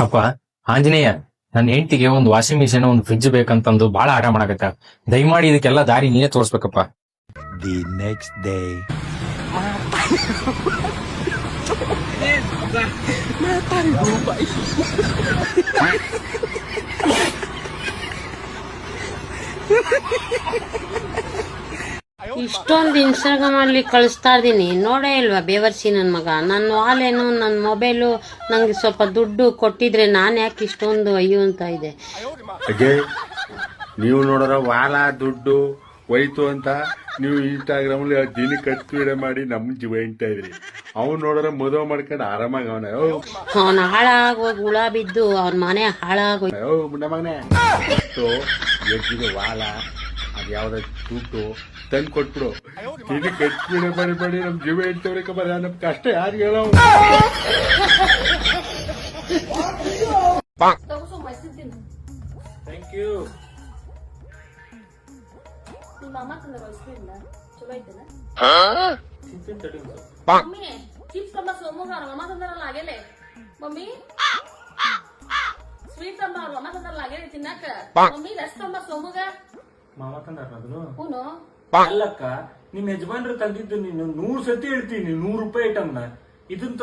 ಅಪ್ಪ ಆಂಜನೇಯ, ನನ್ನ ಹೆಂಡತಿಗೆ ಒಂದು ವಾಷಿಂಗ್ ಮಿಷಿನ್ ಒಂದು ಫ್ರಿಡ್ಜ್ ಬೇಕಂತಂದು ಬಹಳ ಆಟ ಮಾಡಕತ್ತ. ದಯಮಾಡಿ ಇದಕ್ಕೆಲ್ಲ ದಾರಿ ನೀನೇ ತೋರಿಸ್ಬೇಕಪ್ಪ. The next day. ಇಷ್ಟೊಂದು ಇನ್ಸ್ಟಾಗ್ರಾಮ್ ಅಲ್ಲಿ ಕಳಿಸ್ತಾ ಇದೀನಿ, ನೋಡೇ ಇಲ್ವಾ ಬೇವರ್ಸಿ ನನ್ ಮಗ. ನನ್ನ ವಾಲೇನು ನನ್ನ ಮೊಬೈಲು ನಂಗೆ ಸ್ವಲ್ಪ ದುಡ್ಡು ಕೊಟ್ಟಿದ್ರೆ ನಾನು ಯಾಕೆ ಇಷ್ಟೊಂದು ಅಯ್ಯೋ ಅಂತ ಇದೆ. ಅಜಯ್, ನೀವು ನೋಡೋರ ವಾಲ ದುಡ್ಡು ಹೋಯ್ತು ಅಂತ ನೀವು ಇನ್ಸ್ಟಾಗ್ರಾಮ್ ಅಲ್ಲಿ ದಿನಕ್ಕೆ 10 ವಿಡಿಯೋ ಮಾಡಿ ನಮ್ ಜೀವ ಹಿಂಡ್ತಾ ಇದ್ರಿ. ಅವ್ನು ನೋಡೋರ ಮದುವೆ ಮಾಡ್ಕೊಂಡು ಆರಾಮಾಗಿ ಅವನ ಹಾಳಾಗೋಗಿ ಹುಳ ಬಿದ್ದು ಅವನ ಮನೆ ಹಾಳಾಗೋಗಿ ಮಗನೇ ಎಷ್ಟಿದೆ ವಾಲ ಅದ್ ಯಾವ್ದ ದುಡ್ಡು ತಂದು ಕೊಟ್ಬಿಡು. ದಿನಕ್ಕೆ 10 ವಿಡಿಯೋ ಮಾಡಿ ನಮ್ ಜೀವ ಹಿಂಡ್ತವ್ರಿ ಕಬಾರ. ನಮ್ ಕಷ್ಟ ಯಾರಿಗೆ ಹೇಳೋ. Thank you. ಅಲ್ಲಕ್ಕ, ನಿಮ್ ಯಜಮಾನ್ರು ತಂದಿದ್ದು ನೀನು 100 ಸತಿ ಹೇಳ್ತೀನಿ 100 ರೂಪಾಯಿ ಐಟಮ್ನ ಇದನ್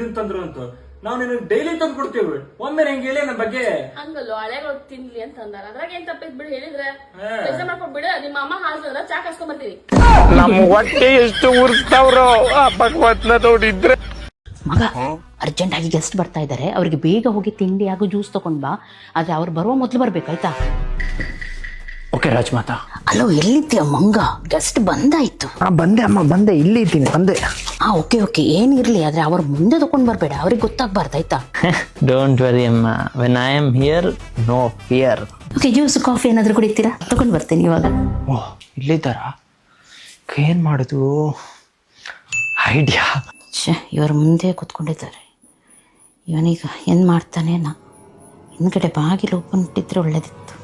ತಂದ್ರು ಅಂತ. ನಾವು ನಿನಗೆ ಡೈಲಿ ತಂದು ಕೊಡ್ತೇವೆ. ಒಮ್ಮೆ ಹೆಂಗ್ ಹೇಳಿ ನಮ್ಮ ಬಗ್ಗೆ ಹಂಗಲ್ಲ, ಹಳೆಗಳು ತಿನ್ಲಿ ಅಂತ ಅಂದಾರ. ಅದ್ರಾಗ ಏನ್ ತಪ್ಪಿದ್ ಬಿಡು, ಹೇಳಿದ್ರೆ ಕೆಲಸ ಮಾಡ್ಕೊಂಡ್ ಬಿಡು. ನಿಮ್ಮ ಅಮ್ಮ ಹಾಲ್ಸಂದ್ರ ಚಾ ಕಸ್ಕೊಂಡ್ ಬರ್ತೀವಿ. ನಮ್ಮ ಹೊಟ್ಟೆ ಎಷ್ಟು ಉರ್ಸ್ತಾವ್ರೋ ಭಗವತ್ನ ನೋಡಿದ್ರೆ. ಮಗ ಅರ್ಜೆಂಟ್ ಆಗಿ ಗೆಸ್ಟ್ ಬರ್ತಾ ಇದ್ದಾರೆ, ಅವ್ರಿಗೆ ಬೇಗ ಹೋಗಿ ತಿಂಡಿ ಹಾಗೂ ಜ್ಯೂಸ್ ತಗೊಂಡ್ ಬಾ. ಆದ್ರೆ ಅವ್ರು ಬರುವ ಮೊದ್ಲು ಬರ್ಬೇಕಾಯ್ತಾ? ಓಕೆ ರಾಜ್ಮಾತಾ. ಅಲೋ, ಎಲ್ಲಿದ್ದೀಯ ಮಂಗ? ಗೆಸ್ಟ್ ಬಂದಾಯ್ತು. ಬಂದೆ ಅಮ್ಮ, ಬಂದೆ, ಇಲ್ಲಿ ಇದ್ದೀನಿ, ಬಂದೆ. ಓಕೆ ಏನಿರ್ಲಿ, ಆದ್ರೆ ಅವ್ರ ಮುಂದೆ ತಗೊಂಡ್ ಬರ್ಬೇಡ, ಅವ್ರಿಗೆ ಗೊತ್ತಾಗ್ಬಾರ್ದಾಯ್ತಾ? ಡೋಂಟ್ ವರಿ ಅಮ್ಮ, when I am here no fear. Okay, juice coffee ಏನಾದ್ರು ಕುಡಿತೀರಾ? ತಗೊಂಡ್ ಬರ್ತೇನೆ ಇವಾಗ. ಓಹ್, ಇಲ್ಲಿದ್ದಾರ? ಏನ್ ಮಾಡುದು ಐಡಿಯಾ? ಇವ್ರ ಮುಂದೆ ಕೂತ್ಕೊಂಡಿದ್ದಾರೆ. ಇವನೀಗ ಏನ್ ಮಾಡ್ತಾನೇನ? ಹಿಂದ್ಗಡೆ ಬಾಗಿಲು ಓಪನ್ ಇಟ್ಟಿದ್ರೆ ಒಳ್ಳೇದಿತ್ತು.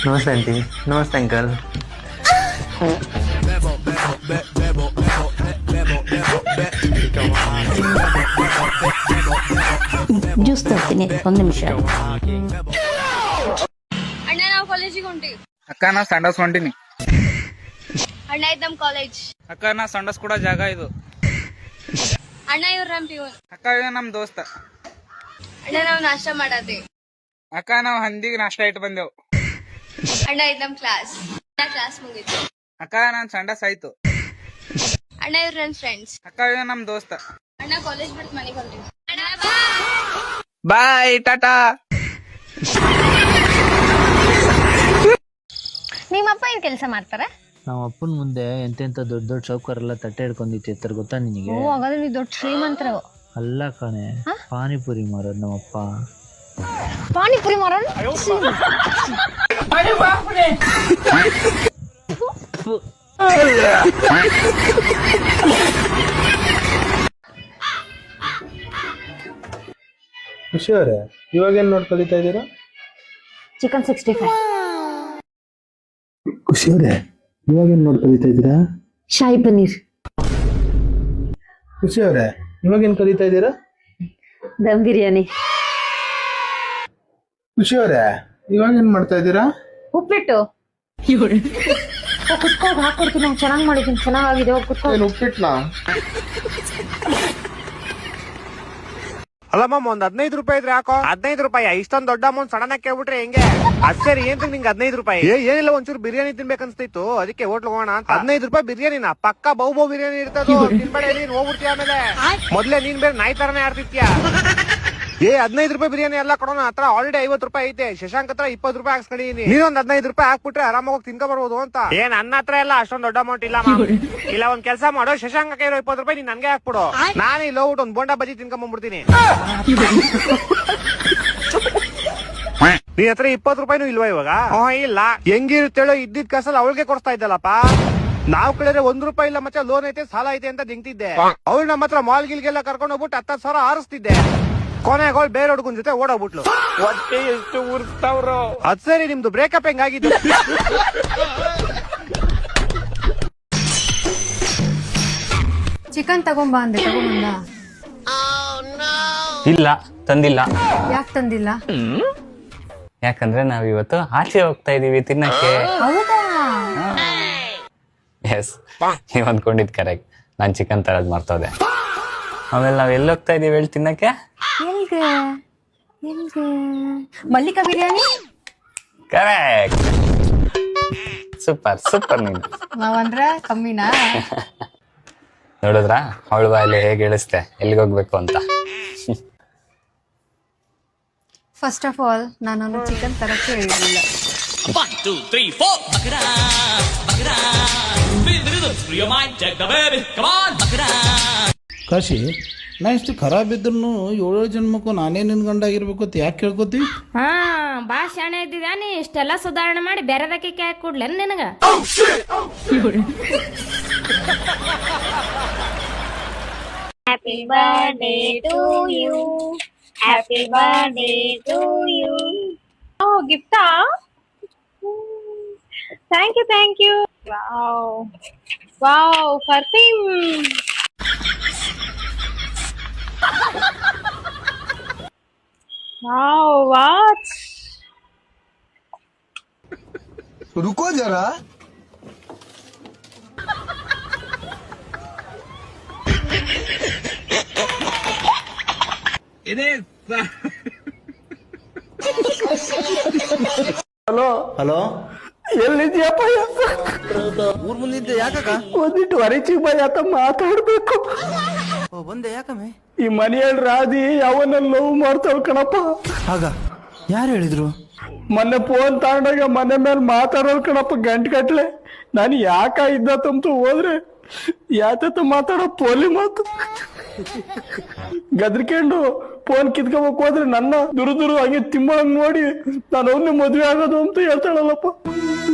ನಮಸ್ತೆ ಆಂಟಿ. ನಮಸ್ತೆ ಅಂಕಲ್. ಜ್ಯೂಸ್ ತರ್ತೀನಿ, 1 ನಿಮಿಷ. ಅಣ್ಣ, ನಾವು ಕಾಲೇಜಿಗೆ ಹೊಂಟಿವಿ. ಅಕ್ಕ, ನಾ ಸಂಡಸ್ ಹೊಂಟಿನಿ. ಅಣ್ಣ, ಇದ್ ನಮ್ ಕಾಲೇಜ್. ಅಕ್ಕ, ನಾ ಸಂಡಸ್ ಕೂಡ ಜಾಗ ಇದು. ಅಣ್ಣ, ಇವ್ರ ನಮ್ ಪಿಯೂನ್. ಅಕ್ಕ, ಇವ ನಮ್ ದೋಸ್ತ. ಅಣ್ಣ, ನಾವ್ ನಾಷ್ಟ ಮಾಡತ್ತೆ. ಅಕ್ಕ, ನಾವ್ ಹಂದಿಗೆ ನಾಷ್ಟ ಇಟ್ಟು ಬಂದೆವು. ಅಣ್ಣ, ಇದ್ ನಮ್ ಕ್ಲಾಸ್. ಕ್ಲಾಸ್ ಮುಗಿತು. ಅಕ್ಕ, ನಾನ್ ಸಂಡಸ್ ಆಯ್ತು. ಅಣ್ಣ, ಇವ್ರ ನನ್ ಫ್ರೆಂಡ್ಸ್. ಅಕ್ಕ, ಇವ ನಮ್ ದೋಸ್ತ. ಅಣ್ಣ, ಕಾಲೇಜ್ ಬಿಟ್ಟು ಮನೆಗೆ ಹೊಂಟಿವಿ. ಅಣ್ಣ, ಬಾಯ್, ಟಾಟಾ. ನಿಮ್ಮಪ್ಪ ಏನ್ ಕೆಲಸ ಮಾಡ್ತಾರೆ? ನಮ್ಮ ಅಪ್ಪನ ಮುಂದೆ ಎಂತೆಂತ ದೊಡ್ಡ ದೊಡ್ಡ ಚೌಕರೆಲ್ಲ ತಟ್ಟೆ ಹಿಡ್ಕೊಂಡಿರ್ತಾರೆ, ಗೊತ್ತಾ ನಿನಗೆ? ಹಾಗಾದ್ರೆ ನೀವು ದೊಡ್ಡ ಶ್ರೀಮಂತರ. ಅಲ್ಲ ಕಣೆ, ಪಾನಿಪುರಿ ಮಾರೋದು ನಮ್ಮಪ್ಪ. ಪಾನಿಪುರಿ ಮಾರೋಣ. ಖುಷಿ ಅವರೇ, ಇವಾಗ ಏನ್ ನೋಡಿ ಕಲಿತಾ ಇದ್ದೀರಾ? ಚಿಕನ್ 65. ಖುಷಿ ಅವರೇ, ಇವಾಗ ಏನ್ ನೋಡಿ ಕಲಿತಾ ಇದ್ದೀರಾ? ಶಾಹಿ ಪನ್ನೀರ್. ಖುಷಿ ಅವರೇ, ಇವಾಗ ಏನ್ ಕಲಿತಾ ಇದ್ದೀರಾ? ದಮ್ ಬಿರಿಯಾನಿ. ಖುಷಿ ಅವರೇ, ಇವಾಗ ಏನ್ ಮಾಡ್ತಾ ಇದ್ದೀರಾ? ಉಪ್ಪಿಟ್ಟು. ಕುತ್ಕೋಗಿ ಹಾಕೊಡ್ತೀನಿ, ನಾನು ಚೆನ್ನಾಗಿ ಮಾಡಿದ್ದೀನಿ, ಚೆನ್ನಾಗಿದೆ. ಹೋಗಿ ಕುತ್ಕೋ. ಉಪ್ಪಿಟ್ನಾ? ಅಲ್ಲ ಮಾಮ, ಒಂದ್ 15 ರೂಪಾಯಿ ಇದ್ರೆ ಹಾಕೋ. 15 ರೂಪಾಯಿ? ಇಷ್ಟೊಂದ್ ದೊಡ್ಡ ಅಮೌಂಟ್ ಸಡನ್ ಆಗಿ ಕೇಳ್ಬಿಟ್ರೆ ಹೆಂಗೆ? ಅದ್ ಸರಿ, ಏನ್ ನಿಂಗೆ 15 ರೂಪಾಯಿ? ಏನಿಲ್ಲ, ಒಂಚೂರು ಬಿರಿಯಾನಿ ತಿನ್ಬೇಕನ್ಸ್ತಿತ್ತು, ಅದಕ್ಕೆ ಹೋಟ್ಲ್ ಹೋಗೋಣ ಅಂತ. 15 ರೂಪಾಯಿ ಬಿರಿಯಾನಿನ? ಪಕ್ಕ ಬಹು ಬಿರಿಯಾನಿ ಇರ್ತದ, ತಿನ್ಬೇಡ, ನೀನ್ ಹೋಗ್ಬಿಡ್ತೀಯ. ಆಮೇಲೆ ಮೊದ್ಲೇ ನೀನ್ ಬೇರೆ ನಾಯಿ ತರನೇ ಆಡ್ತಿತ್ಯ. 15 ರೂಪಾಯಿ ಬಿರಿಯಾನಿ ಎಲ್ಲ ಕೊಡೋಣ. ಹತ್ರ ಆಲ್ರೆಡಿ 50 ರೂಪಾಯಿ ಐತೆ. ಶಶಾಂಕ್ ಹತ್ರ 20 ರೂಪಾಯಿ ಹಾಕ್ಸ್ಕೊಂಡಿದೀನಿ. ನೀನೊಂದ್ 15 ರೂಪಾಯಿ ಹಾಕ್ಬಿಟ್ರೆ ಆರಾಮಾಗಿ ತಿನ್ಕೊ ಬರ್ಬೋದು ಅಂತ. ನನ್ನ ಹತ್ರ ಎಲ್ಲ ಅಷ್ಟೊಂದ್ ದೊಡ್ಡ ಅಮೌಂಟ್ ಇಲ್ಲ. ಇಲ್ಲ, ಒಂದ್ ಕೆಲಸ ಮಾಡೋ, ಶಶಾಂಕ್ ಇರೋ 20 ರೂಪಾಯಿ ನೀನ್ ನನ್ಗೆ ಹಾಕ್ಬಿಡು. ನಾನು ಇಲ್ಲಿ ಹೋಗ್ಬಿಟ್ಟು ಒಂದ್ ಬೋಂಡಾ ಬಜ್ಜಿ ತಿನ್ಕೊಂಡ್ ಬಂದ್ಬಿಡ್ತೀನಿ. ನೀನ್ ಹತ್ರ 20 ರೂಪಾಯಿನೂ ಇಲ್ವಾ ಇವಾಗ? ಇಲ್ಲ. ಹೆಂಗಿರುತ್ತೇಳೋ, ಇದ್ದಿದ್ ಕಾಸಲ್ಲಿ ಅವಳಿಗೆ ಕೊಡ್ತಾ ಇದ್ದಲ್ಲಪ್ಪ. ನಾವ್ ಕಡೆ 1 ರೂಪಾಯಿ ಇಲ್ಲ ಮಚ್ಚ, ಲೋನ್ ಐತೆ, ಸಾಲ ಐತೆ ಅಂತ ದಿಂಗ್ತಿದ್ದೆ. ಅವಳು ನಮ್ಮ ಹತ್ರ ಮಾಲ್ ಗಿಲ್ಗೆಲ್ಲ ಕರ್ಕೊಂಡು ಹೋಗ್ಬಿಟ್ಟು 10,000 ಹಾರಿಸ್ತಿದ್ದೆ. ಕೊನೆಗೆ ಅವಳು ಬೇರೆ ಹುಡುಗನ್ ಜೊತೆ ಓಡೋಗ್ಬಿಟ್ಲು. ಹೊಟ್ಟೆ ಎಷ್ಟು ಉರ್ಸ್ತಾವ್ರೋ. ಅದ್ ಸರಿ, ನಿಮ್ದು ಬ್ರೇಕಪ್ ಹೆಂಗಾಗಿದ್ದು? ಚಿಕನ್ ತಗೊಂಬಾ ಅಂದೆ, ತಗೊಂಬಂದ? ಇಲ್ಲ, ತಂದಿಲ್ಲ. ಯಾಕೆ ತಂದಿಲ್ಲ? ಯಾಕಂದ್ರೆ ನಾವಿವತ್ತು ಆಚೆ ಹೋಗ್ತಾ ಇದೀವಿ ತಿನ್ನಕ್ಕೆ. ಹೌದಾ? ಎಸ್, ನೀವ್ ಅಂದ್ಕೊಂಡಿದ್ ಕರೆಕ್ಟ್. ನಾನ್ ಚಿಕನ್ ತರದ್ ಮರ್ತೋದೆ. ಆಮೇಲೆ ನಾವ್ ಎಲ್ಲಿ ಹೋಗ್ತಾ ಇದೀವಿ ಹೇಳಿ ತಿನ್ನಕ್ಕೆ? ಎಲ್ಗೆ? Mallika biryani. Correct. Super super. ನೀನು ನಾವಂದ್ರೆ ಕಮ್ಮಿನಾ? ನೋಡಿದ್ರ ಅವಳ ಬಾಯಲ್ಲಿ ಹೇಗೆ ಹೇಳಿಸ್ತೆ ಎಲ್ಲಿಗೆ ಹೋಗ್ಬೇಕು ಅಂತ. ಫಸ್ಟ್ ಆಫ್ ಆಲ್ ನಾನು ಚಿಕನ್ ತರಕ್ಕೆ ಹೇಳಿಲ್ಲ. ಕಾಶಿ, ನಾ ಇಷ್ಟು ಖರಾಬ್ ಇದ್ರು 7 ಜನ್ಮಕ್ಕೂ ನಾನೇ ನಿನ್ ಗಂಡಾಗಿರ್ಬೇಕು ಅಂತ ಯಾಕೆ ಕೇಳ್ಕೊತಿ? ಹಾ, ಬಾ ಶಾಣೆ ಇದ್ದಿದ್ದಾನೆ. ಇಷ್ಟೆಲ್ಲ ಸುಧಾರಣೆ ಮಾಡಿ ಬೇರೆದಕ್ಕೆ ಯಾಕೆ ಕೊಡ್ಲೇನ್ ನಿನಗ? Happy birthday to you, happy birthday to you. ಓ, ಗಿಫ್ಟಾ? Thank you. Wow, perfume. Wow, what? रुको जरा. ಹಲೋ, ಎಲ್ಲಿದ್ಯಪ್ಪ? ಊರ್ ಮುಂದಿದ್ದೆ. ಯಾಕಕ್ಕ? ಒಂದಿಟ್ಟು ಹೊರಚಿಗೆ ಬೈ ಆತ ಮಾತಾಡ್ಬೇಕು. ಬಂದೆ ಯಾಕಮ್ಮೆ? ಈ ಮನೆಯಲ್ಲಿ ರಾಧಿ ಯಾವನ್ನ ಲವ್ ಮಾಡ್ತಾವ್ ಕಣಪ್ಪ. ಆಗ ಯಾರು ಹೇಳಿದ್ರು? ಮೊನ್ನೆ ಫೋನ್ ತಗೊಂಡಾಗ ಮನೆ ಮೇಲೆ ಮಾತಾಡೋರು ಕಣಪ್ಪ ಗಂಟೆ. ನಾನು ಯಾಕ ಇದ್ದತ್ತಂತೂ ಹೋದ್ರೆ ಯಾತ ಮಾತಾಡೋ ಪೋಲಿ ಮಾತು ಗದ್ರಿಕೊಂಡು ಫೋನ್ ಕಿತ್ಕೋಬೇಕು ಹೋದ್ರೆ ನನ್ನ ದುರು ಹಂಗೆ ತಿಮ್ಮಳಂಗ್ ನೋಡಿ ನಾನು ಅವನ್ನೇ ಮದ್ವೆ ಆಗೋದು ಅಂತ ಹೇಳ್ತಾಳಲ್ಲಪ್ಪ.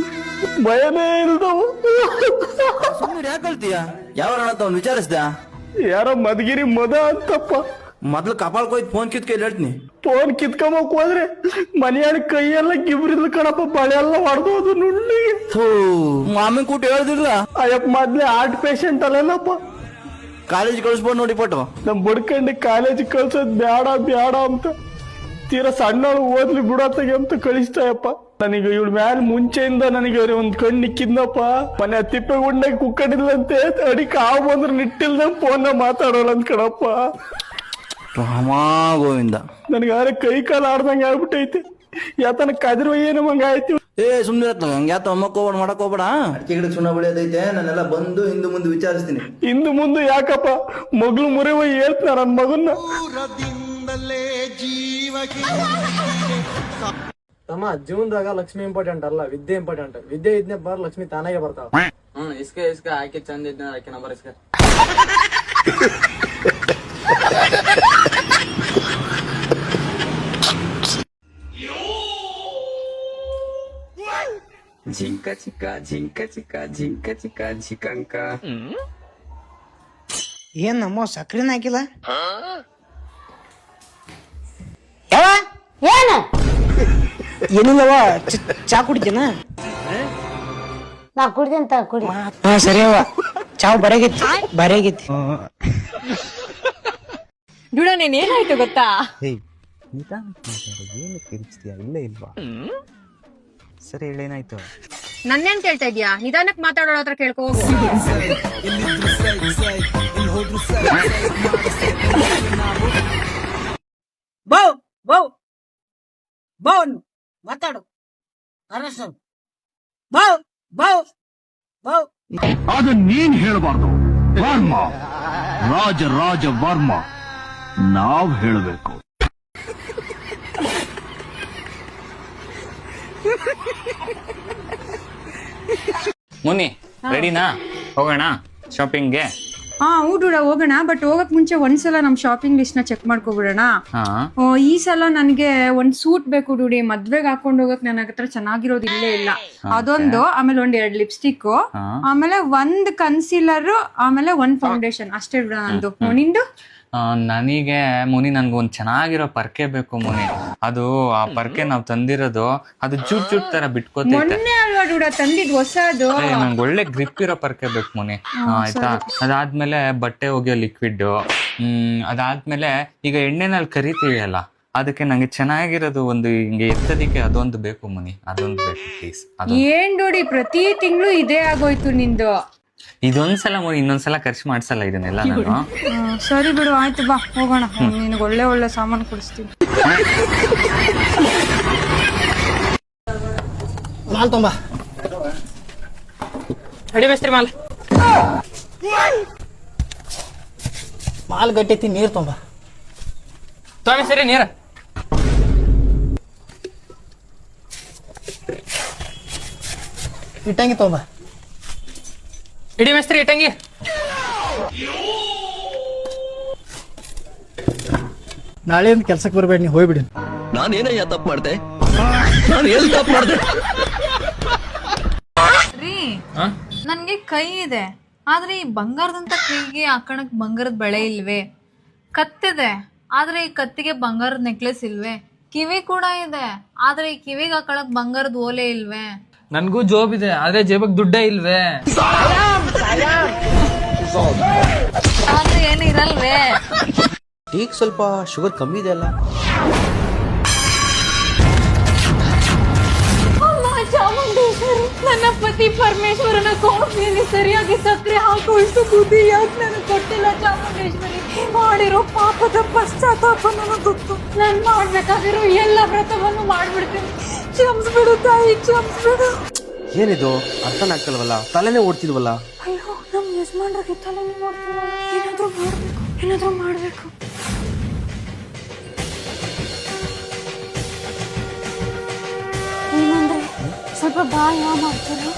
ಭಯನೇ ಇಲ್ದವ. ಸುಮ್ಮನೆ ಯಾಕೆ ಹೇಳ್ತೀಯ? ಯಾವ ವಿಚಾರಿಸ್ದ? ಯಾರೋ ಮದ್ಗಿರಿ ಮದ ಅಂತಪ್ಪ. ಮೊದ್ಲು ಕಪಾಲ್ಕೋಯ್ತು ಫೋನ್ ಕಿತ್ಕೊಂಡು ಹೇಳ್ತೀನಿ. ಫೋನ್ ಕಿತ್ಕೊಂಬಕ್ ಹೋದ್ರೆ ಮನೆಯಾಳ ಕೈಯೆಲ್ಲ ಗಿಬ್ರಿದ್ಲು ಕಣಪ್ಪ. ಬಳೆ ಎಲ್ಲ ಹೊಡೆದೋದು ನುಣ್ಣಿಗೆ. ಮಾಮನ್ ಕೂಟ ಹೇಳ್ದಿಲ್ಲ? ಅಯ್ಯಪ್ಪ ಮೊದ್ಲೇ ಹಾರ್ಟ್ ಪೇಷಂಟ್ ಅಲ್ಲೇನಪ್ಪ. ಕಾಲೇಜ್ ಕಳಿಸ್ಬೋದು ನೋಡಿ ಪಟ್ಟು. ನಮ್ ಬಡ್ಕಂಡು ಕಾಲೇಜ್ ಕಳ್ಸೋದ್ ಬ್ಯಾಡ ಅಂತ ತೀರಾ ಸಣ್ಣಳು ಓದ್ಲಿ ಬಿಡತ್ತಾಗೆ ಅಂತ ಕಳಿಸ್ತಾಯಪ್ಪ. ನನಗೆ ಇವಳ ಮ್ಯಾಲ ಮುಂಚೆಯಿಂದ ನನಗೆ ಒಂದ್ ಕಣ್ಣು ನಿಕ್ಕಿದ್ನಪ್ಪ. ಮನೆ ತಿಪ್ಪೆ ಗುಂಡಾಗ ಕುಕ್ಕಡಿಲ್ಲಂತೆ ಅಡಿಕ್ ಹಾವು ಬಂದ್ರೆ ನಿಟ್ಟಿಲ್ದ ಫೋನ್ ಮಾತಾಡೋಲ್ಲ ಅಂತ ಕಣಪ್ಪ. ಗೋವಿಂದ, ನನಗಾದ್ರೆ ಕೈ ಕಾಲು ಆಡ್ದಂಗ ಆಗ್ಬಿಟ್ಟೈತಿ. ಯಾತನ ಕದಿರುವ ಏನು ಮಂಗ ಆಯ್ತು. ಸುಮ್ನೆ ಹಂಗ ಯಾತ ಅಮ್ಮಕ್ ಹೋಗ್ಬೇಡ, ಮಾಡಕ್ ಹೋಗ್ಬೇಡ. ಅಡಿಕೆ ಗಿಡ ಸುಣ್ಣ ಬೆಳೆಯೋದೈತೆ. ನಾನೆಲ್ಲ ಬಂದು ಹಿಂದೆ ಮುಂದೆ ವಿಚಾರಿಸ್ತೀನಿ. ಹಿಂದು ಮುಂದೆ ಯಾಕಪ್ಪ? ಮಗ್ಳು ಮುರಿವ ಹೇಳ್ತಾನ ನನ್ ಮಗನ್ನ. ತಮ್ಮ, ಜೀವನದಾಗ ಲಕ್ಷ್ಮಿ ಇಂಪಾರ್ಟೆಂಟ್ ಅಲ್ಲ, ವಿದ್ಯೆ ಇಂಪಾರ್ಟೆಂಟ್. ವಿದ್ಯೆ ಇದ್ನೇ ಬರ್, ಲಕ್ಷ್ಮಿ ತಾನಾಗೆ ಬರ್ತಾವ. ಇಸ್ಕ ಆಕೆ ಚಂದ ಇದ್ನ ಆಕೆ ನಂಬರ್ ಇಸ್ಕ. ಜಿಂಕ ಚಿಕ್ಕ ಜಿಂಕಂಕ. ಏನ್ ನಮ್ಮ ಸಕ್ರಿನ ಹಾಕಿಲ್ಲ? ಏನು? ಏನಿಲ್ಲವ, ಚಾ ಕುಡಿತೇನ? ನಾ ಕುಡ್ದೇನ್ ತ ಕುಡಿ. ಹಾ ಸರಿ ಅವ, ಚಾವ್ ಬರೆಗೈತಿ. ದುಡ, ನೀನ್ ಏನಾಯ್ತು ಗೊತ್ತಾ? ಏನು ಕಿರಿಚ್ತೀಯ? ಇಲ್ಲ ಇಲ್ವಾ? ಸರಿ ಹೇಳೇನಾಯ್ತು? ನನ್ನೇನ್ ಕೇಳ್ತಾ ಇದ್ಯಾ? ನಿಧಾನಕ್ ಮಾತಾಡೋಳ ಹತ್ರ ಕೇಳ್ಕೊ ಹೋಗು. ಮಾತಾಡು. ಅದು ನೀನ್ ಹೇಳಬಾರ್ದು. ವರ್ಮ, ರಾಜ ವರ್ಮ, ನಾವ್ ಹೇಳಬೇಕು. ಮುನಿ, ರೆಡಿನಾ? ಹೋಗೋಣ ಶಾಪಿಂಗ್ಗೆ? ಹಾ ಹೌದುಡ, ಹೋಗೋಣ. ಬಟ್ ಹೋಗಕ್ ಮುಂಚೆ ಒಂದ್ಸಲ ನಮ್ ಶಾಪಿಂಗ್ ಲಿಸ್ಟ್ ನ ಚೆಕ್ ಮಾಡ್ಕೊಬಿಡೋಣ. ಈ ಸಲ ನನ್ಗೆ ಒಂದ್ ಸೂಟ್ ಬೇಕು ಡುಡಿ. ಮದ್ವೆಗ್ ಹಾಕೊಂಡ್ ಹೋಗಕ್ ನನ್ನ ಹತ್ರ ಚೆನ್ನಾಗಿರೋದು ಇಲ್ಲೇ ಇಲ್ಲ. ಅದೊಂದು, ಆಮೇಲೆ 2 ಲಿಪ್ಸ್ಟಿಕ್, ಆಮೇಲೆ 1 ಕನ್ಸೀಲರ್, ಆಮೇಲೆ 1 ಫೌಂಡೇಶನ್ ಅಷ್ಟೇ ಬಿಡ ನಂದು. ನಿಂದು? ನನಗೆ ಮುನಿ, ನನ್ಗೊಂದ್ ಚೆನ್ನಾಗಿರೋ ಪರ್ಕೆ ಬೇಕು ಮುನಿ. ಅದು ಆ ಪರ್ಕೆ ನಾವ್ ತಂದಿರೋದು ಅದು ಚೂಟ್ ತರ ಬಿಟ್ಕೋತೈತೆ. ಮೊನ್ನೆ ಅಲ್ವಾ ರೂಢ ತಂದಿದ್ ಹೊಸದು. ನಂಗೆ ಒಳ್ಳೆ ಗ್ರಿಪ್ ಇರೋ ಪರ್ಕೆ ಬೇಕು ಮೊನ್ನೆ, ಆಯ್ತಾ? ಅದಾದ್ಮೇಲೆ ಬಟ್ಟೆ ಒಗೆಯೋ ಲಿಕ್ವಿಡ್, ಅದಾದ್ಮೇಲೆ ಈಗ ಎಣ್ಣೆನಲ್ಲಿ ಕರಿತೀವಿ ಅಲ್ಲ, ಅದಕ್ಕೆ ನಂಗೆ ಚೆನ್ನಾಗಿರೋದು ಒಂದು ಹಿಂಗೆ ಎತ್ತದಿಕ್ಕೆ ಅದೊಂದು ಬೇಕು ಮನಿ, ಅದೊಂದು ಬೇಕು ಪ್ಲೀಸ್. ಏನ್ ನೋಡಿ ಪ್ರತಿ ತಿಂಗಳು ಇದೇ ಆಗೋಯ್ತು ನಿಂದು. ಇದೊಂದ್ಸಲ ಇನ್ನೊಂದ್ಸಲ ಖರ್ಚು ಮಾಡ್ಸಲ್ಲ ಇದನ್ನೆಲ್ಲ ನಾನು. ಸರಿ ಬಿಡು, ಆಯ್ತು ಬಾ ಹೋಗೋಣ. ನಿನಗೆ ಒಳ್ಳೆ ಒಳ್ಳೆ ಸಾಮಾನು ಕೊಡಿಸ್ತೀನಿ. ಮಾಲ್ ತೊಂಬ ಅಡಿ ಬೇಸ್ತ್ರಿ ಮಾಲ್ ಗಟ್ಟೈತಿ, ನೀರ್ ತೊಂಬ ಸರಿ ನೀರ ಇಟ್ಟಂಗಿ ತೊಂಬ. ಇಡಿ ಮೇಸ್ತ್ರಿ ಇಟ್ಟಂಗಿ. ನಾಳೆಯಿಂದ ಕೆಲ್ಸಕ್ಕೆ ಬರ್ಬೇಡ, ನೀ ಹೋಗ್ಬಿಡಿ. ನಾನೇನಯ್ಯ ತಪ್ಪು ಮಾಡ್ದೆ? ನಾನು ಎಲ್ಲಿ ತಪ್ಪು ಮಾಡ್ದೆ? ರೀ, ನನ್ಗೆ ಕೈ ಇದೆ, ಆದ್ರೆ ಈ ಬಂಗಾರದಂತ ಕೈಗೆ ಹಾಕಣಕ್ ಬಂಗಾರದ ಬಳೆ ಇಲ್ವೇ? ಕತ್ತಿದೆ, ಆದ್ರೆ ಈ ಕತ್ತಿಗೆ ಬಂಗಾರದ ನೆಕ್ಲೆಸ್ ಇಲ್ವೇ? ಕಿವಿ ಕೂಡ ಇದೆ, ಆದ್ರೆ ಈ ಕಿವಿಗೆ ಹಾಕಳಕ್ ಬಂಗಾರದ ಓಲೆ ಇಲ್ವೇ? ನನ್ಗೂ ಜೋಬ್ ಇದೆ, ಆದ್ರೆ ಜೇಬಕ್ ದುಡ್ಡೇ ಇಲ್ವೇ? ಆದ್ರೆ ಏನು ಇರಲ್ವೇ? ಈಗ ಸ್ವಲ್ಪ ಶುಗರ್ ಕಮ್ಮಿ ಇದೆ ಅಲ್ಲ? ಚಾಮುಂಡೇಶ್ವರಿ, ನನ್ನ ಪತಿ ಪರಮೇಶ್ವರನ ಕೋಣೆಯಲ್ಲಿ ಸರಿಯಾಗಿ ಸಕ್ಕರೆ ಹಾಕೋ ಇಷ್ಟು ಬುದ್ಧಿ ಯಾಕೆ ನನಗೆ ಕೊಟ್ಟಿಲ್ಲ? ಚಾಮುಂಡೇಶ್ವರಿ, ಮಾಡಿರೋ ಪಾಪದ ಪಶ್ಚಾತ್ತಾಪ ನನಗೆ ಗೊತ್ತು. ನಾನು ಮಾಡ್ಬೇಕಾಗಿರೋ ಎಲ್ಲ ವ್ರತವನ್ನು ಮಾಡ್ಬಿಡ್ತೀನಿ. ಕ್ಷಮಿಸ್ಬಿಡು ತಾಯಿ, ಕ್ಷಮಿಸ್ಬಿಡು. ಏನಿದು ಅರ್ಥನ ಆಗ್ತಲ್ವಲ್ಲ, ತಲೆನೇ ಓಡ್ತಿದ್ವಲ್ಲ. ಅಯ್ಯೋ, ನಮ್ಮ ಯಜಮಾನ್ರಿಗೆ ತಲೆನೇ ನೋಡ್ತಿಲ್ಲ. ಏನಾದ್ರೂ ಮಾಡ್ಬೇಕು. ಏನಂದ್ರೆ ಸ್ವಲ್ಪ ಬಾಯ ಮಾಡ್ತಾರೆ.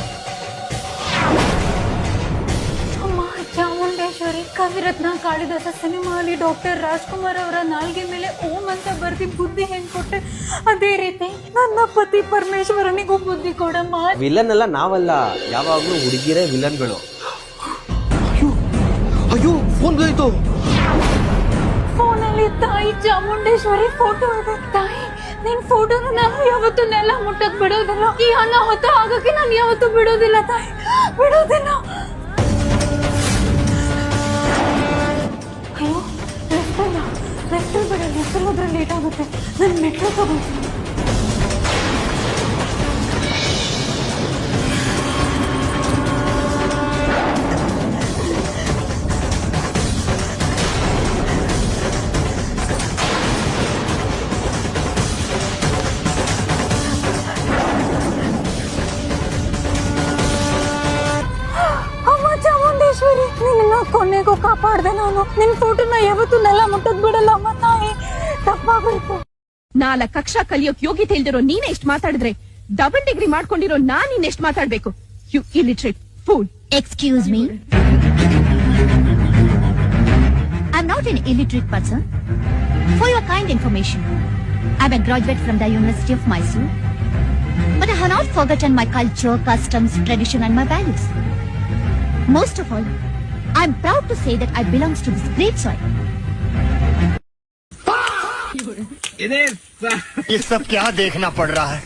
ಅಮ್ಮ ಚಾಮುಂಡೇಶ್ವರಿ, ಕವಿರತ್ನ ಕಾಳಿದಾಸ ಸಿನಿಮಾಲಿ ಡಾಕ್ಟರ್ ರಾಜ್ಕುಮಾರ್ ಅವರ ನಾಲ್ಗೆ ಮೇಲೆ ಓಂ ಅಂತ ಬರ್ದಿ ಬುದ್ಧಿ ಹೆಂಗ್ ಕೊಟ್ಟೆ, ಅದೇ ರೀತಿ ನನ್ನ ಪತಿ ಪರಮೇಶ್ವರನಿಗೂ ಬುದ್ಧಿ ಕೊಡಮ್ಮ. ವಿಲನ್ ಎಲ್ಲ ನಾವಲ್ಲ, ಯಾವಾಗ್ಲೂ ಹುಡುಗಿರೇ ವಿಲನ್ಗಳು. ಅಯ್ಯೋ ಫೋನ್ ಹೋಯ್ತು. ಫೋನಲ್ಲಿ ತಾಯಿ ಚಾಮುಂಡೇಶ್ವರಿ ಫೋಟೋ ಇದೆ. ತಾಯಿ, ನಿನ್ ಫೋಟೋನ ನಾನು ಯಾವತ್ತೂ ನೆಲ ಮುಟ್ಟಕ್ ಬಿಡೋದಿಲ್ಲ. ಈ ಅನಾಹುತ ಆಗಕ್ಕೆ ನಾನು ಯಾವತ್ತೂ ಬಿಡೋದಿಲ್ಲ ತಾಯಿ, ಬಿಡೋದಿಲ್ಲ. ಅಯ್ಯೋ, ಲೆಫ್ಟ್ ಬಿಡ, ಲೆಫ್ಟ್ ಹೋದ್ರೆ ಲೇಟ್ ಆಗುತ್ತೆ. ನಾನು ಮೆಟ್ರೋ ತಗೋತೀನಿ. ನಿನ್ನ ಕೊನೆಗೂ ಕಾಪಾಡ್ದೆ ನಾನು. ನಿನ್ ಫೋಟೋನ ಯಾವತ್ತೂ ನೆಲ ಮುಟ್ಟದ್ ಬಿಡಲ್ಲ ಅಮ್ಮ ತಾಯಿ, ತಪ್ಪಾಗೋಯ್ತು. 4 ಕಕ್ಷಾ ಕಲಿಯೋಕ್ ಯೋಗ್ಯತೆ ಇಲ್ದಿರೋ ನೀನೇ ಎಷ್ಟು ಮಾತಾಡಿದ್ರೆ ಡಬಲ್ ಡಿಗ್ರಿ ಮಾಡ್ಕೊಂಡಿರೋ ನಾನ್ ಇನ್ನೆಷ್ಟು ಮಾತಾಡ್ಬೇಕು? You illiterate fool. Excuse me. I'm not an illiterate person. For your kind information, I'm a graduate from the University of Mysore. But I have not forgotten my culture, customs, tradition and my values. Most of all, I'm proud to say that I belong to this great soil. ये सब क्या देखना पड़ रहा है?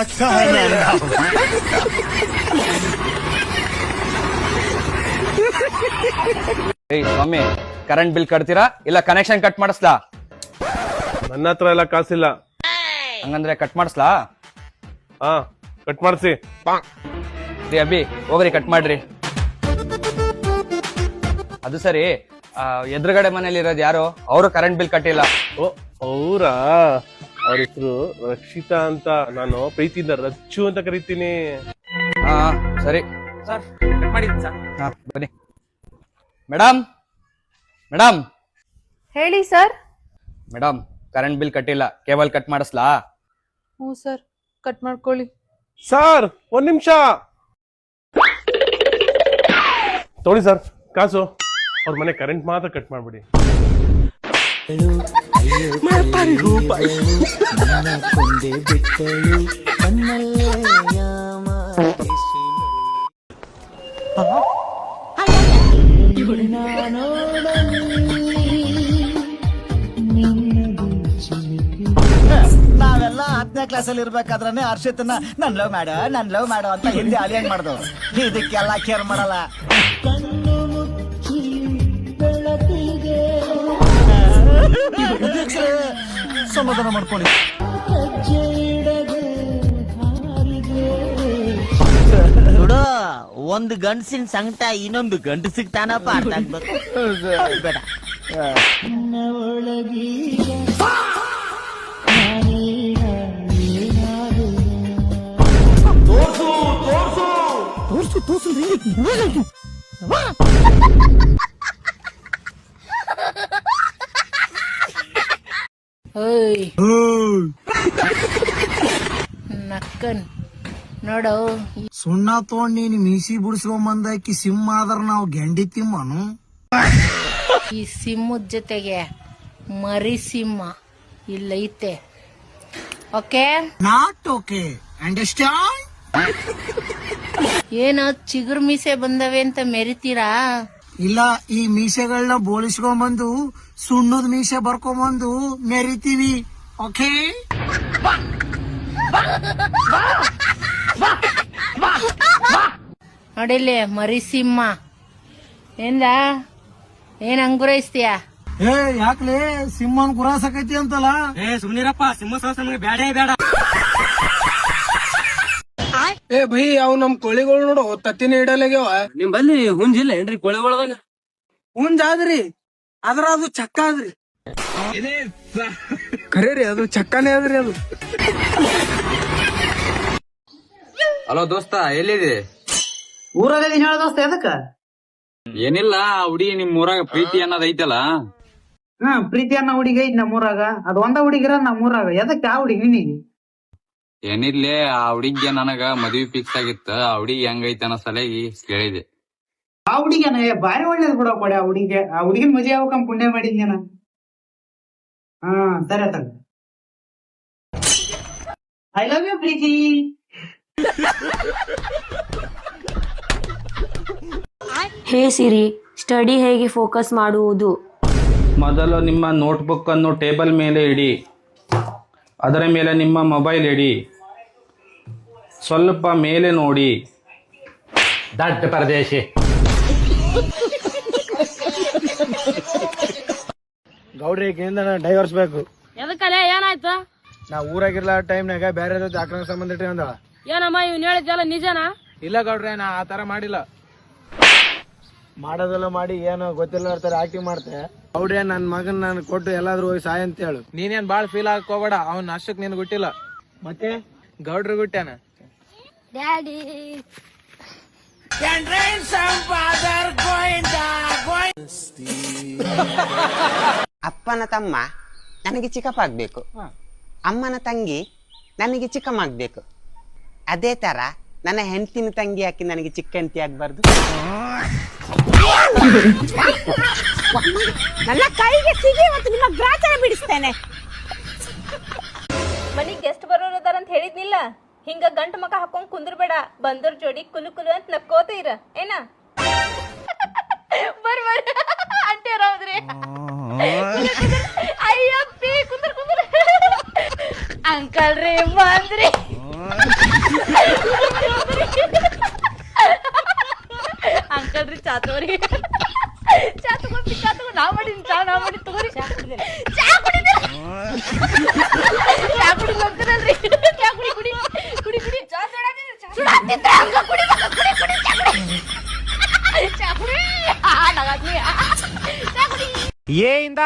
अच्छा है मैं अंधा हूं. ಸ್ವಾಮಿ, ಕರೆಂಟ್ ಬಿಲ್ ಕಟ್ತೀರಾ ಇಲ್ಲ ಕನೆಕ್ಷನ್ ಕಟ್ ಮಾಡಿಸ್ಲಾ? ನನ್ನ ಹತ್ರ ಎಲ್ಲ ಕಾಸಿಲ್ಲ. ಹಂಗಂದ್ರೆ ಕಟ್ ಮಾಡಿಸ್ಲಾ? ಹಾ, ಕಟ್ ಮಾಡಿಸಿ. ರೀ ಅಭಿ, ಹೋಗ್ರಿ ಕಟ್ ಮಾಡ್ರಿ. ಅದು ಸರಿ, ಎದುರುಗಡೆ ಮನೇಲಿ ಇರೋದು ಯಾರು? ಅವರು ಕರೆಂಟ್ ಬಿಲ್ ಕಟ್ಟಿಲ್ಲ. ಓ, ಅವರಾ? ಅವ್ರ ಹೆಸರು ರಕ್ಷಿತಾ ಅಂತ. ನಾನು ಪ್ರೀತಿಯಿಂದ ರಚ್ಚು ಅಂತ ಕರಿತೀನಿ. ಹಾ ಸರಿ ಸರ್, ಕಟ್ ಮಾಡಿದ್ದೀನಿ ಸರ್. ಹಾ ಬನ್ನಿ. Madam, madam. ಹೇಳಿ ಸರ್. ಮೇಡಮ್, ಕರೆಂಟ್ ಬಿಲ್ ಕಟ್ಟಿಲ್ಲ, ಕೇಬಲ್ ಕಟ್ ಮಾಡಿಸ್ಲಾ? ಹ್ಞೂ ಸರ್, ಕಟ್ ಮಾಡ್ಕೊಳ್ಳಿ. ಸರ್, ಒಂದ್ ನಿಮಿಷ ತಗೊಳ್ಳಿ ಸರ್ ಕಾಸು. ಅವ್ರ ಮನೆ ಕರೆಂಟ್ ಮಾತ್ರ ಕಟ್ ಮಾಡ್ಬಿಡಿ. ನಾವೆಲ್ಲ 10ನೇ ಕ್ಲಾಸಲ್ಲಿ ಇರ್ಬೇಕಾದ್ರೆ ಹರ್ಷಿತನ ನನ್ ಲವ್ ಮಾಡೋ ಅಂತ ಹಿಂದೆ ಅಲಿಯಂಗ್ ಮಾಡ್ದವ್ರು. ಇದಕ್ಕೆಲ್ಲ ಕೇರ್ ಮಾಡಲ್ಲ. ಸಮಾಧಾನ ಮಾಡ್ಕೊಳ್ಳಿ. ನೋಡು, ಒಂದು ಗಂಡಸಿನ ಸಂಕಟ ಇನ್ನೊಂದು ಗಂಡು ಸಿಗ್ತಾನಪ್ಪ, ಅರ್ಥ ಆಗ್ಬೇಕು. ಬೇಡ ನಕ್ಕನ್ ನೋಡು, ಸುಣ್ಣ ತಗೊಂಡ್ ನೀನ್ ಮೀಸಿ ಬಿಡಿಸ್ಕೊಂಬಂದಾಕಿ ಸಿಂಹ ಆದ್ರ ನಾವು ಗೆಂಡಿ ತಿಮ್ಮನು. ಈ ಸಿಂಹದ ಜೊತೆಗೆ ಮರಿ ಸಿಂಹ ಇಲ್ಲೈತೆ. Okay, not okay, understand? ಏನೋ ಚಿಗುರು ಮೀಸೆ ಬಂದವೆ ಅಂತ ಮೆರಿತೀರಾ? ಇಲ್ಲ, ಈ ಮೀಸೆಗಳನ್ನ ಬೋಳಿಸ್ಕೊಂಬಂದು ಸುಣ್ಣದ ಮೀಸೆ ಬರ್ಕೊಂಬಂದು ಮೆರಿತೀವಿ. ಓಕೆ, ನೋಡಿಲ್ಲಿ ಮರಿ ಸಿಂಹ ಏನ್ ಅಂಗುರೈಸ್ತೀಯ? ಯಾಕ್ಲೆ ಸಿಂಹನ್ ಗುರಾಸಕೈತಿ ಅಂತಲ್ಲ? ಸುಮ್ನಿರಪ್ಪ, ಸಿಂಹ ಸಾಹಸ ನಮಗೆ ಬೇಡೇ ಬೇಡ. ಭೈ, ಅವ್ ನಮ್ ಕೋಳಿಗಳು ನೋಡು ತತ್ತಿನ ಇಡಲಾಗ್ಯಾವ. ನಿಮ್ ಬಲ್ಲಿ ಹುಂಜಿಲ್ಲ ಏನ್ರಿ ಕೋಳಿಗಳದಾಗ? ಹುಂಜಾದ್ರಿ, ಆದ್ರ ಅದು ಚಕ್ಕ ಆದ್ರಿ. ಖರೆ ರೀ, ಅದು ಚಕ್ಕನೇ ಆದ್ರಿ ಅದು. ಹಲೋ ದೋಸ್ತ, ಎಲ್ಲಿದೆ? ಊರಾಗ ಹೇಳ ದೋಸ್ತ, ಎದಕ್ಕ? ಏನಿಲ್ಲ, ಹುಡುಗಿ ನಿಮ್ ಊರಾಗ ಪ್ರೀತಿ ಅನ್ನೋದ್ ಐತಲ್ಲ. ಪ್ರೀತಿ ಅನ್ನೋ ಹುಡುಗಿ ಐತಿ ನಮ್ಮೂರಾಗ. ಅದ್ ಒಂದ ಹುಡುಗಿರ ನಮ್ಮೂರಾಗ. ಎದಕ್ಕೆ ಆ ಹುಡುಗಿ ನಿನಗೆ? ಏನಿರ್ಲಿ, ಆ ಹುಡುಗಿಗೆ ನನಗ ಮದ್ವಿ ಫಿಕ್ಸ್ ಆಗಿತ್ತ. ಆ ಹುಡುಗಿ ಹೆಂಗೈತೆ ಅನ್ನೋ ಸಲಗಿ ಕೇಳಿದೆ. ಆ ಹುಡುಗಿನ ಬಾರಿ ಒಳ್ಳೇದ್ ಬಿಡ ಕೊಡಿ. ಆ ಹುಡುಗಿನ ಮದುವೆ ಆಗ್ಬೇಕಂತ ಪುಣ್ಯ ಮಾಡಿದ್ನ. ಸರಿ ಆತ. I love you Preethi. Hey Siri, study ಹೇಗೆ ಫೋಕಸ್ ಮಾಡುವುದು? ಮೊದಲು ನಿಮ್ಮ ನೋಟ್ಬುಕ್ ಅನ್ನು ಟೇಬಲ್ ಮೇಲೆ ಇಡಿ. ಅದರ ಮೇಲೆ ನಿಮ್ಮ ಮೊಬೈಲ್ ಇಡಿ. ಸ್ವಲ್ಪ ಮೇಲೆ ನೋಡಿ. ದಡ್ಡ ಪರದೇಶಿ. ಗೌಡ್ರಿಗೆ ಡೈವರ್ಸ್ ಬೇಕು. ಎದಕ್ಕಲೆ ಏನಾಯ್ತು? ನಾ ಊರಾಗಿರ್ಲ ಟೈಮ್ನಾಗ ಬೇರೆ ಜೊತೆ ಆಕ್ರಮ ಸಂಬಂಧ ಇಟ್ಟಿ ಅಂದಳ. ಏನಮ್ಮ ಇವ್ನು ಹೇಳಿದ್ದೆಲ್ಲ ನಿಜನಾ? ಇಲ್ಲ ಗೌಡ್ರೆ, ನಾ ಆ ತರ ಮಾಡಿಲ್ಲ. ಮಾಡೋದೆಲ್ಲ ಮಾಡಿ ಏನು ಗೊತ್ತಿಲ್ಲ ಇರ್ತಾರೆ, ಆಕ್ಟಿಂಗ್ ಮಾಡ್ತೆ. ಗೌಡ್ರೆ, ನನ್ ಮಗನ್ ನಾನು ಕೊಟ್ಟು ಎಲ್ಲಾದ್ರೂ ಹೋಗಿ ಸಾಯ ಅಂತ ಹೇಳು. ನೀನೇನ್ ಬಾಳ್ ಫೀಲ್ ಹಾಕೋಬೇಡ, ಅವ್ನ ಅಷ್ಟಕ್ ನಿನ್ ಗುಟ್ಟಿಲ್ಲ. ಮತ್ತೆ ಗೌಡ್ರು ಗುಟ್ಟ್ಯಾನ. ಡ್ಯಾಡಿ ಅಪ್ಪನ ತಮ್ಮ ನನಗೆ ಚಿಕ್ಕಪ್ಪ ಆಗ್ಬೇಕು, ಅಮ್ಮನ ತಂಗಿ ನನಗೆ ಚಿಕ್ಕಮ್ಮ ಆಗ್ಬೇಕು. ಅದೇ ತರ ನನ್ನ ಹೆಂಡತಿನ ತಂಗಿ ಹಾಕಿ ನನಗೆ ಚಿಕ್ಕ ಹೆಂಡತಿ ಆಗ್ಬಾರ್ದು. ನನ್ನ ಕೈಗೆ ಸಿಗಿ ಮತ್ತು ನಿಮ್ಮ ಗ್ರಾಚಾರ ಬಿಡಿಸ್ತೇನೆ. ಮನಿಗ್ ಗೆಸ್ಟ್ ಬರೋದಾರ ಅಂತ ಹೇಳಿದ್ನಿಲ್ಲ, ಹಿಂಗ ಗಂಟ ಮಕ ಹಾಕೊಂಡ್ ಕುಂದ್ರಬೇಡ. ಬಂದೋರ್ ಜೋಡಿ ಕುಲು ಕುಲು ಅಂತ ನಕ್ಕೋತ ಇರ ಏನ. ಬರ್ಬರ್ ಅಂಟೇರೌದ್ರಿ. ಅಯ್ಯಪ್ಪಿ, ಕುಂದ್ರ ಕುಂದ್ರ. ಅಂಕಲ್ ರೀ ಬಂದ್ರಿ. ಅಂಕಲ್ ರೀ ಚಾ ತಗೋರಿ. ಚಾ ತಗೊಂಡು ನಾ ಮಾಡಿನಿ. ಚಾ ತಗೋರಿ. ಚಾ ಕುಡಿದಿರ? ಚಾ ಕುಡಿ ಹೋಗ್ತಾರಲ್ರಿ. ಚಾ ಕುಡಿ. ಚಾ ಸುಡಾತಿದ್ರ ಹಂಗ ಕುಡಿ. ಚಾ ಕುಡಿ. ಚಾ ಕುಡಿ. ಎ ಇಂದ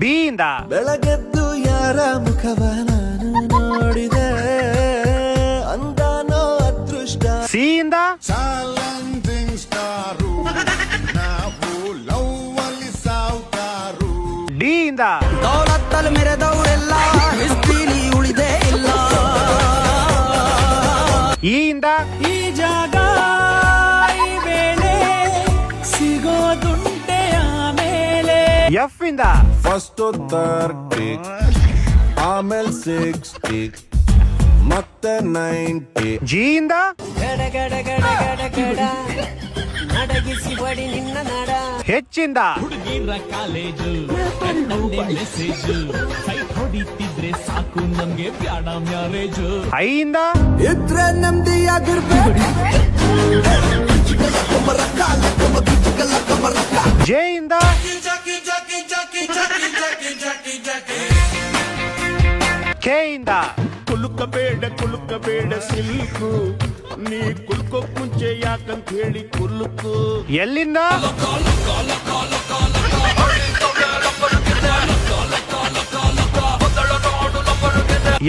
ಬಿ ಇಂದ ಬೆಳಗೆದ್ದು ಯಾರ ಮುಖವ ನಾನು ನೋಡಿದೆ, ಅಂದಾನೋ ಅದೃಷ್ಟ. ಸಿ ಇಂದ ಚಾಲೆಂಜಿಂಗ್ ಸ್ಟಾರು, ನಾವು ಲವ್ ಅಲ್ಲಿ ಸಾವುಕಾರು. ಡಿ ಇಂದ ದೌಲತ್ತಲ್ಲಿ ಮೆರೆದವರೆಲ್ಲ ಹಿಸ್ತಿಲಿ ಉಳಿದೇ ಇಲ್ಲ. ಇ ಇಂದ ಈ ಜಾಗ ಈ ವೇಳೆ ಸಿಗೋದುಂಟೆ ಆಮೇಲೆ. ಎಫ್ ಇಂದ ಫಸ್ಟ್ 30, ಆಮೇಲೆ 60, ಮತ್ತೆ 90. ಜಿ ಇಂದ ಗಡ ಗಡ ಗಡ ಗಡ ಗಡ ನಡಗಿಸಿ ಬಡಿ ನಿನ್ನ ನಡ ಹೆಚ್ಚಿಂದ ಹುಡುಗಿರ ಕಾಲೇಜು ಮೆಸೇಜು ಸೈಟ್ ಹೊಡಿತಿದ್ರೆ ಸಾಕು ನಮ್ಗೆ ಬ್ಯಾಡ ಮ್ಯಾರೇಜು ಐಯಿಂದ ಇದ್ರೆ ನೆಮ್ಮದಿಯಾಗಿರ್ಬೇಕು ಜೆಯಿಂದ ಕೆಯಿಂದ ಕುಲುಕಬೇಡ ಸಿಲ್ಕು ನೀ ಕುಲ್ಕೋಕ್ ಮುಂಚೆ ಯಾಕಂತ ಹೇಳಿ ಕುಲ್ಕು ಎಲ್ಲಿಂದ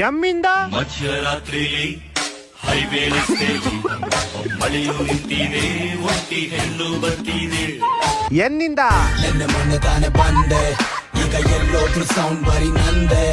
ಎಮ್ಮಿಂದ ಮಧ್ಯರಾತ್ರಿಲಿ ಹೈವೇ ರಸ್ತೆಲಿ ಮಳೆಯು ನಿಂತಿದೆ ಒಟ್ಟಿ ಹೆಣ್ಣು ಬರ್ತಿದೆ ಎನ್ನಿಂದ ನನ್ನ ಮೊನ್ನೆ ತಾನೆ ಬಂದೆ ಈಗ ಎಲ್ಲೋದ್ರು ಸೌಂಡ್ ಬರೀ ನಂದೆ